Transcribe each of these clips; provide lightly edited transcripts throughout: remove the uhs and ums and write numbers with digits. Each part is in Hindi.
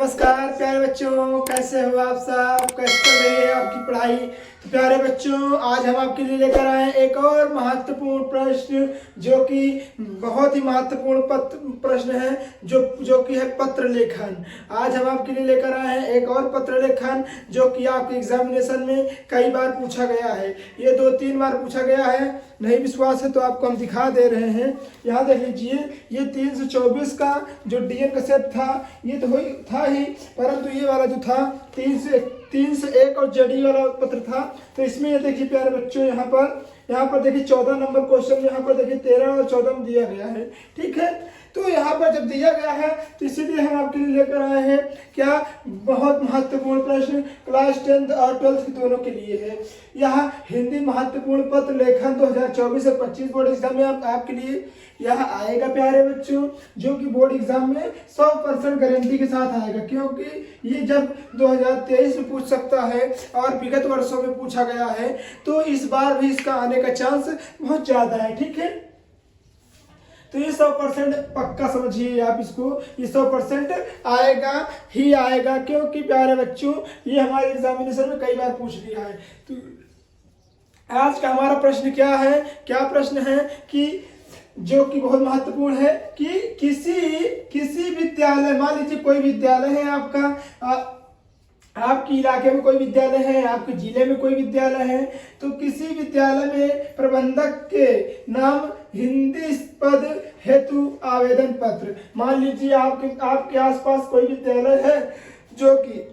नमस्कार प्यारे बच्चों, कैसे हो आप सब? कैसे चल रही है आपकी पढ़ाई? तो प्यारे बच्चों, आज हम आपके लिए लेकर आए हैं एक और महत्वपूर्ण प्रश्न, जो कि बहुत ही महत्वपूर्ण प्रश्न है, जो कि है पत्र लेखन। आज हम आपके लिए लेकर आए हैं एक और पत्र लेखन, जो कि आपके एग्जामिनेशन में कई बार पूछा गया है। ये 2-3 बार पूछा गया है। नहीं विश्वास है तो आपको हम दिखा दे रहे हैं। यहाँ देख लीजिए, ये 324 का जो डीएन का सेट था, ये तो था ही, परंतु ये वाला जो था 301 और जेडी वाला पत्र था। तो इसमें ये देखिए प्यारे बच्चों, यहाँ पर देखिए 14 नंबर क्वेश्चन, यहाँ पर देखिए 13 और 14 में दिया गया है। ठीक है, तो यहाँ पर जब दिया गया है तो इसीलिए हम आपके लिए लेकर आए हैं क्या, बहुत महत्वपूर्ण प्रश्न क्लास 10th और 12th दोनों के लिए है। यहाँ हिंदी महत्वपूर्ण पत्र लेखन 2024 और 25 बोर्ड एग्जाम में आपके लिए यह आएगा प्यारे बच्चों, जो कि बोर्ड एग्जाम में 100% गारंटी के साथ आएगा, क्योंकि ये जब 2023 में पूछ सकता है और विगत वर्षों में पूछा गया है, तो इस बार भी इसका आने का चांस बहुत ज्यादा है। ठीक है, तो ये 100% पक्का समझिए आप इसको, ये 100% आएगा ही आएगा, क्योंकि प्यारे बच्चों ये हमारे एग्जामिनेशन में कई बार पूछ लिया है। तो आज का हमारा प्रश्न क्या है? क्या प्रश्न है कि जो कि बहुत महत्वपूर्ण है कि किसी विद्यालय, मान लीजिए कोई विद्यालय है आपका, आपके इलाके में कोई विद्यालय है, आपके जिले में कोई विद्यालय है, तो किसी विद्यालय में प्रबंधक के नाम हिंदी पद हेतु आवेदन पत्र। मान लीजिए आपके आसपास कोई विद्यालय है, जो कि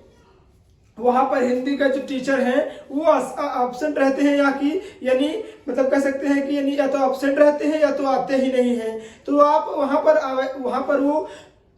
वहां पर हिंदी का जो टीचर है वो एब्सेंट रहते हैं, यानी मतलब कह सकते हैं कि यानी या तो एब्सेंट रहते हैं या तो आते ही नहीं हैं। तो आप वहां पर वो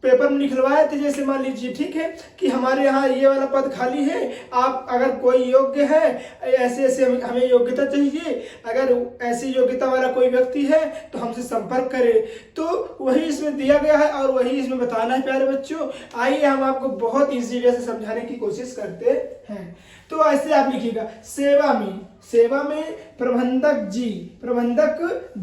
पेपर में निकलवाए थे, जैसे मान लीजिए, ठीक है, कि हमारे यहाँ ये वाला पद खाली है, आप अगर कोई योग्य है, ऐसे हमें योग्यता चाहिए, अगर ऐसी योग्यता वाला कोई व्यक्ति है तो हमसे संपर्क करें। तो वही इसमें दिया गया है और वही इसमें बताना है प्यारे बच्चों। आइए हम आपको बहुत ईजी वे से समझाने की कोशिश करते हैं। तो ऐसे आप लिखिएगा, सेवा में प्रबंधक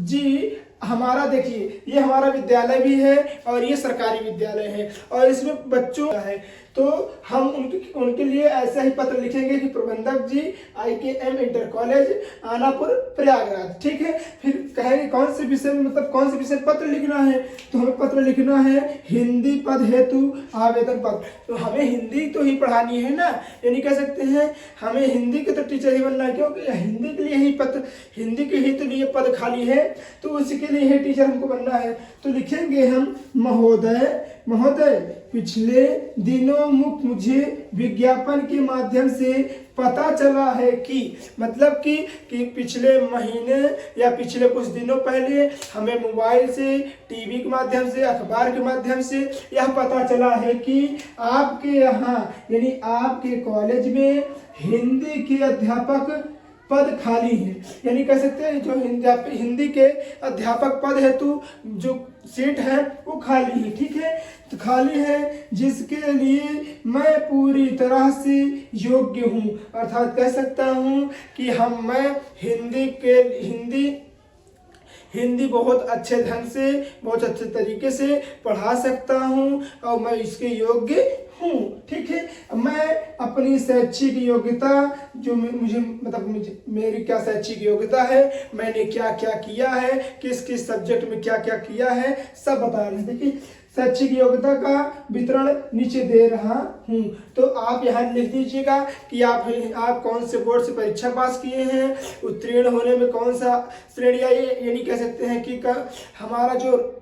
जी हमारा, देखिए ये हमारा विद्यालय भी है और ये सरकारी विद्यालय है और इसमें बच्चों है, तो हम उनके लिए ऐसा ही पत्र लिखेंगे कि प्रबंधक जी IKM inter college Anapur Prayagraj. ठीक है, फिर कहेंगे कौन से विषय में, मतलब कौन से विषय पत्र लिखना है, तो हमें पत्र लिखना है हिंदी पद हेतु आवेदन पत्र। तो हमें हिंदी तो ही पढ़ानी है ना, यानी कह सकते हैं हमें हिंदी के तो टीचर ही बनना है, क्योंकि हिंदी के लिए ही पत्र, हिंदी के ही तो लिए पद खाली है, तो उसी के लिए ही टीचर हमको बनना है। तो लिखेंगे हम, महोदय पिछले दिनों मुझे विज्ञापन के माध्यम से पता चला है कि, मतलब कि पिछले महीने या पिछले कुछ दिनों पहले हमें मोबाइल से, टीवी के माध्यम से, अखबार के माध्यम से यह पता चला है कि आपके यहाँ यानी आपके कॉलेज में हिंदी के अध्यापक पद खाली है, यानी कह सकते हैं जो हिंदी के अध्यापक पद हेतु जो सीट है वो खाली है। ठीक है, तो खाली है जिसके लिए मैं पूरी तरह से योग्य हूँ, अर्थात कह सकता हूँ कि मैं हिंदी बहुत अच्छे ढंग से, बहुत अच्छे तरीके से पढ़ा सकता हूँ और मैं इसके योग्य हूँ। ठीक है, मैं अपनी शैक्षिक योग्यता, जो मेरी क्या शैक्षिक योग्यता है, मैंने क्या क्या किया है, किस किस सब्जेक्ट में क्या क्या किया है, सब बता रहे हैं। देखिए, शैक्षिक योग्यता का वितरण नीचे दे रहा हूँ। तो आप यहाँ लिख दीजिएगा कि आप कौन से बोर्ड से परीक्षा पास किए हैं, उत्तीर्ण होने में कौन सा श्रेणी आई, यानी कह सकते हैं कि हमारा जो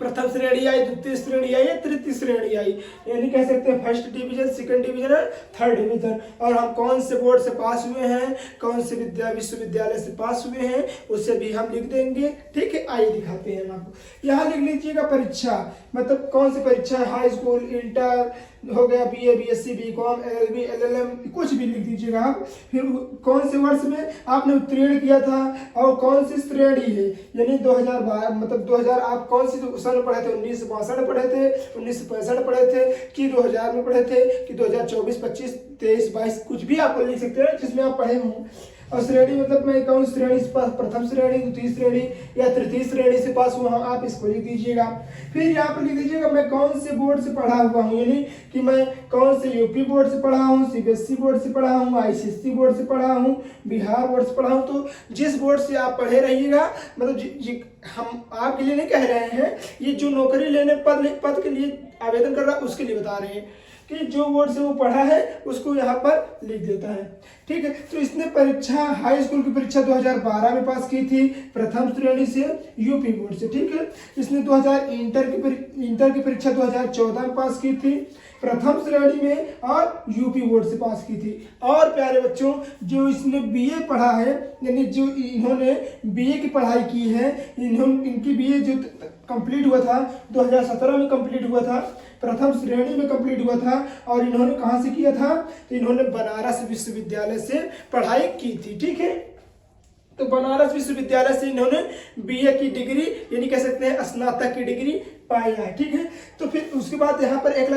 प्रथम श्रेणी आई, द्वितीय श्रेणी आई, तृतीय श्रेणी आई, यानी कह सकते हैं फर्स्ट डिवीजन, सेकंड डिवीजन और थर्ड डिवीजन, और हम कौन से बोर्ड से पास हुए हैं, कौन से विश्वविद्यालय से पास हुए हैं, उसे भी हम लिख देंगे। ठीक है, आइए दिखाते हैं हम आपको। यहाँ लिख लीजिएगा परीक्षा, मतलब कौन सी परीक्षा है, हाई स्कूल, इंटर हो गया, BA, BSc, BCom, LLB, LLM, कुछ भी लिख दीजिएगा आप। फिर कौन से वर्ष में आपने उत्तीर्ण किया था और कौन सी श्रेणी है, यानी 2012, मतलब 2000 आप कौन सी सन पढ़े थे, 1962 में पढ़े थे, 1965 में पढ़े थे कि 2000 में पढ़े थे कि 2024, 25, 23, 22, कुछ भी आप लिख सकते हैं जिसमें आप पढ़े हों। और श्रेणी मतलब मैं कौन श्रेणी से पास, प्रथम श्रेणी, द्वितीय श्रेणी या तृतीय श्रेणी से पास हुआ हूँ, आप इसको लिख दीजिएगा। फिर यहाँ पर लिख दीजिएगा मैं कौन से बोर्ड से पढ़ा हुआ हूँ, यानी कि मैं कौन से यूपी बोर्ड से पढ़ा हूँ, सीबीएसई बोर्ड से पढ़ा हूँ, आईसीएसई बोर्ड से पढ़ा हूँ, बिहार बोर्ड से पढ़ा हूँ। तो जिस बोर्ड से आप पढ़े रहिएगा, मतलब हम आपके लिए नहीं कह रहे हैं, ये जो नौकरी लेने पद के लिए आवेदन कर रहा है उसके लिए बता रहे हैं कि जो बोर्ड से वो पढ़ा है उसको यहाँ पर लिख देता है। ठीक है, तो इसने परीक्षा हाई स्कूल की परीक्षा 2012 में पास की थी, प्रथम श्रेणी से यूपी बोर्ड से। ठीक है, इसने 2000 इंटर की परीक्षा 2014 में पास की थी, प्रथम श्रेणी में और यूपी बोर्ड से पास की थी। और प्यारे बच्चों, जो इसने बीए पढ़ा है, यानी जो इन्होंने बीए की पढ़ाई की है, इनकी बीए जो कंप्लीट हुआ था 2017 में कंप्लीट हुआ था, प्रथम श्रेणी में कंप्लीट हुआ था। और इन्होंने कहाँ से किया था, तो इन्होंने बनारस विश्वविद्यालय से पढ़ाई की थी। ठीक है, तो बनारस विश्वविद्यालय से इन्होंने बीए की डिग्री, यानी कह सकते हैं स्नातक की डिग्री पाई है। ठीक है, तो फिर उसके बाद यहाँ पर एक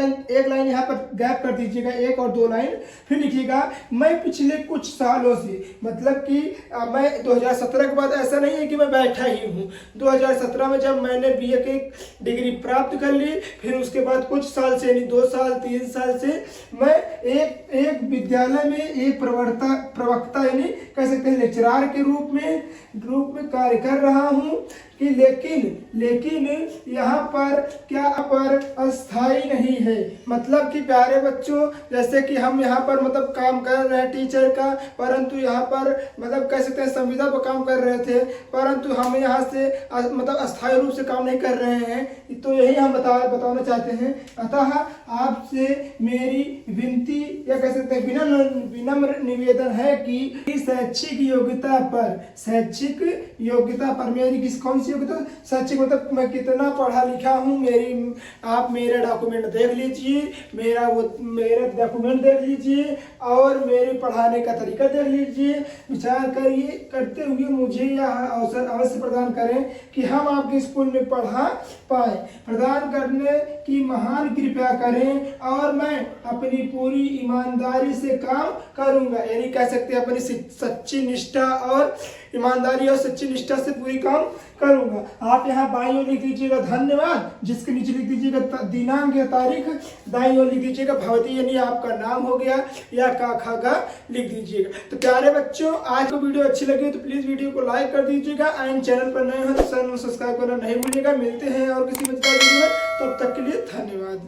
लाइन यहाँ पर गैप कर दीजिएगा, एक और दो लाइन फिर लिखिएगा मैं पिछले कुछ सालों से, मतलब कि मैं 2017 के बाद ऐसा नहीं है कि मैं बैठा ही हूँ। 2017 में जब मैंने बीए की डिग्री प्राप्त कर ली, फिर उसके बाद कुछ साल से, यानी 2 साल 3 साल से मैं एक विद्यालय में एक प्रवक्ता यानी कह सकते हैं लेक्चरार के रूप में कार्य कर रहा हूँ कि लेकिन यहाँ पर क्या पर अस्थाई नहीं है। मतलब कि प्यारे बच्चों, जैसे कि हम यहाँ पर मतलब काम कर रहे हैं टीचर का, परंतु यहाँ पर मतलब कह सकते हैं संविदा पर काम कर रहे थे, परंतु हम यहाँ से मतलब अस्थायी रूप से काम नहीं कर रहे हैं। तो यही हम बताना चाहते हैं। अतः आपसे मेरी विनती या कह सकते हैं विनम्र निवेदन है कि शैक्षिक योग्यता पर मेरी कौन सी योग्यता, शैक्षिक मतलब मैं कितना पढ़ा लिखा हूँ, आप मेरा डॉक्यूमेंट देख लीजिए, मेरा डॉक्यूमेंट देख लीजिए और मेरे पढ़ाने का तरीका देख लीजिए। विचार करते हुए मुझे यह अवसर अवश्य प्रदान करें कि हम आपके स्कूल में पढ़ा पाए। प्रदान करने की महान कृपया करें और मैं अपनी पूरी ईमानदारी से काम करूंगा, यानी कह सकते हैं अपनी सच्ची निष्ठा और ईमानदारी और सच्ची निष्ठा से पूरी काम करूंगा। आप यहाँ बाईं ओर लिख दीजिएगा धन्यवाद, जिसके नीचे लिख दीजिएगा दिनांक या तारीख, दाईं ओर लिख दीजिएगा भवती, यानी आपका नाम हो गया, या का लिख दीजिएगा। तो प्यारे बच्चों, आज को वीडियो अच्छी लगी तो प्लीज वीडियो को लाइक कर दीजिएगा, एंड चैनल पर नए हो तो चैनल सब्सक्राइब करना नहीं भूलिएगा। मिलते हैं और किसी मजेदार वीडियो में, तब तक के लिए धन्यवाद।